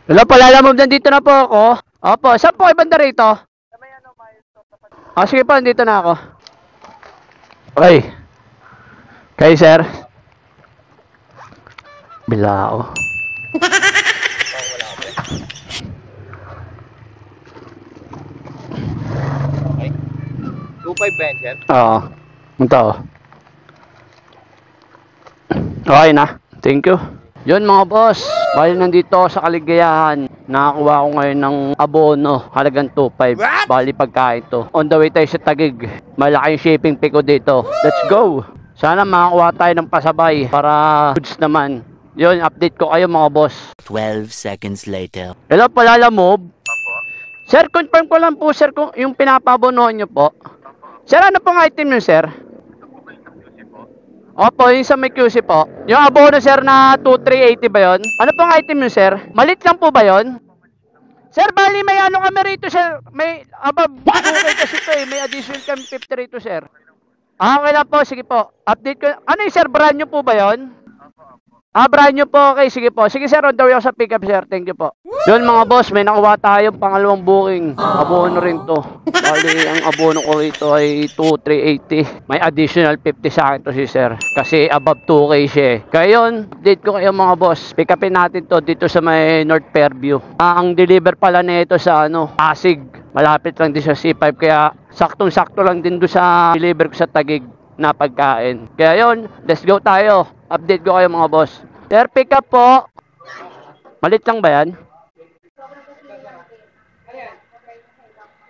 Hello po, lalamove, nandito na po ako. Opo, saan po kayo banda rito? Sige po, nandito na ako. Okay. Kayo, sir? Bilao. Okay. 2.5 ba yan, sir? Oo. Ito. Okay na. Thank you. Yun mga boss, bali nandito ako sa Kaligayahan. Nakakuha ko ngayon ng abono, halagang 2.5. Bali pagkain to. On the way tayo sa Taguig. Malaking shipping fee ko dito. Let's go! Sana makakuha tayo ng pasabay para goods naman. Yun, update ko kayo mga boss. 12 seconds later. Hello po, lalamove. Sir, confirm ko lang po sir kung yung pinapabonohan nyo po. Sir, ano pong item nyo sir? Opo, yung sa may QC po. Yung abono sir na 2,380 ba yun? Ano pong item nyo sir? Malit lang po ba yun? Sir, bali may ano kami rito sir. May above 2K kasi ito eh. May additional kami 50 rito sir. Okay lang po, sige po. Update ko. Ano yung sir, brand nyo po ba yun? Brand nyo po, okay, sige po. Sige sir, on the way ako sa pickup sir. Thank you po. Yun mga boss, may nakuha tayong pangalawang booking. Abono rin to. Bali, ang abono ko rito ay 2,380. May additional 50 sa akin to si sir. Kasi above 2K siya eh. Kaya yun, update ko kayo mga boss. Pick upin natin to dito sa may North Fairview. Ang deliver pala nito sa Pasig. Malapit lang din sa C5 kaya saktong-sakto lang din doon sa deliver ko sa Taguig na pagkain. Kaya yun, let's go tayo. Update ko kayo mga boss. Sir, pick up po. Malit lang ba yan?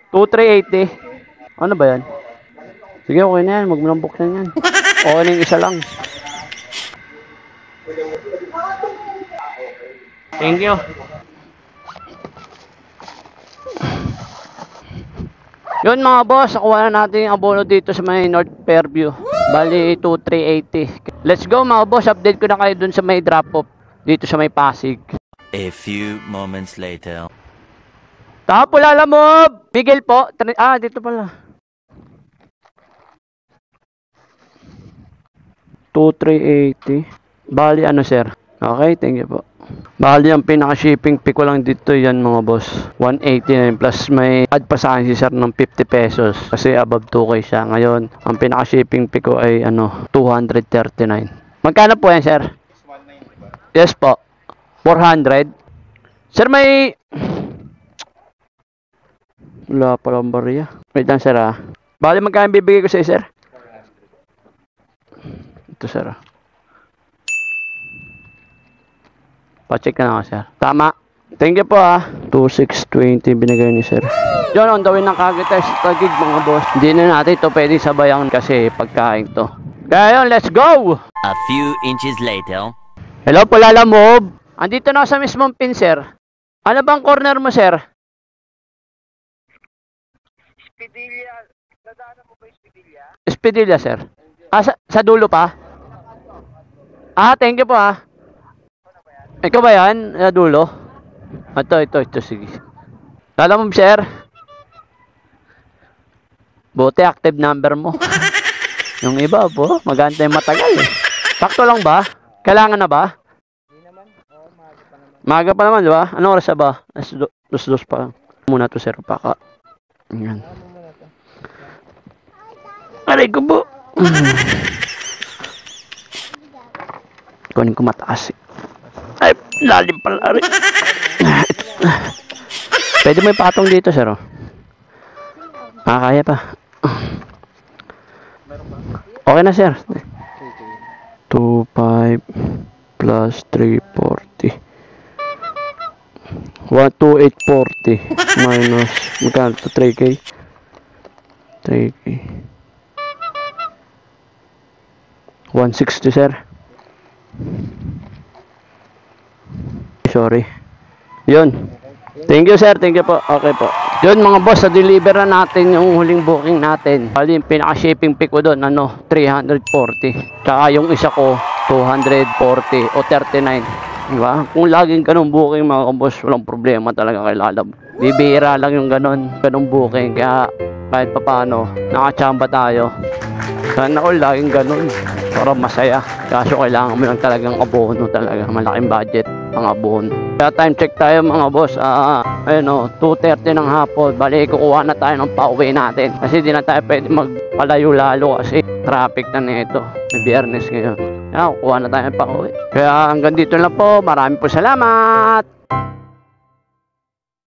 2,380. Ano ba yan? Sige, okay na yan. Huwag mo lang buksan yan. Okay na yung isa lang. Thank you. Yun mga boss, nakuha na natin yung abono dito sa may North Fairview. Bali 2,380. Let's go mga boss, update ko na kayo dun sa may drop off dito sa may Pasig. A few moments later. Tapo lalamove! Miguel po. Dito pala. 2,380. Bali ano sir? Okay, thank you po. Bali ang pinaka-shipping fee ko lang dito yan mga boss. 189 plus may add pa sa akin si sir ng 50 pesos. Kasi above 2K siya. Ngayon, ang pinaka-shipping fee ko ay 239. Magkano po yan sir? Yes po. 400. Sir may... Wala palang bariya. Wait lang sir ah. Bali magkano bibigay ko sa sir? Ito sir ah. Pa-check na ako sir. Tama. Thank you po ah. 2,620 binigay ni sir. Yun, on the way ng kagad tayo sa Taguig mga boss. Hindi na natin ito pwede sabayan kasi pagkain to. Kaya yun, let's go! A few inches later. Hello po lalamove. Andito na ako sa mismong pin sir. Ano bang corner mo sir? Espidilya. Nadaanan mo ba Espidilya? Espidilya sir. Sa dulo pa? Thank you po ah. Ikaw ba yan? Dulo? Ito, sige. Lalamove sir. Buti active number mo. Yung iba po, magantay matagal eh. Sakto lang ba? Kailangan na ba? Hindi naman. Oo, maaga pa naman. Maaga pa naman, di ba? Anong oras na ba? Dos pa lang. Muna to sir, paka. Ayan. Aray ko po. Kunin ko mataas eh. Ay, lalim pala rin. Pwede mo ipatong dito sir oh. Kaya pa. Okay na sir. 2,500 plus 340. 1,2,840 minus magkano to? 3K 160 sir. Sorry. Yun. Thank you sir, thank you po. Okay po. Yun mga boss, na-deliver na natin yung huling booking natin. Bali, yung pinaka-shipping fee ko doon, 340. Tsaka yung isa ko, 240 o 39. Diba? Kung laging ganun booking mga boss, walang problema talaga kay Lalab. Bibihira lang yung ganun booking. Kaya kahit pa paano, nakachamba tayo. Sana all laging ganun para masaya. Kaso kailangan mo lang talagang abono talaga. Malaking budget. mga buhon. Kaya time check tayo mga boss. Ayun o, 2:30 ng hapon. Bali, kukuha na tayo ng pauwi natin. Kasi di na tayo pwede magpalayo lalo kasi traffic na nito. May biyernes ngayon. Kaya kukuha na tayo ng pauwi. Kaya hanggang dito lang po. Maraming po salamat.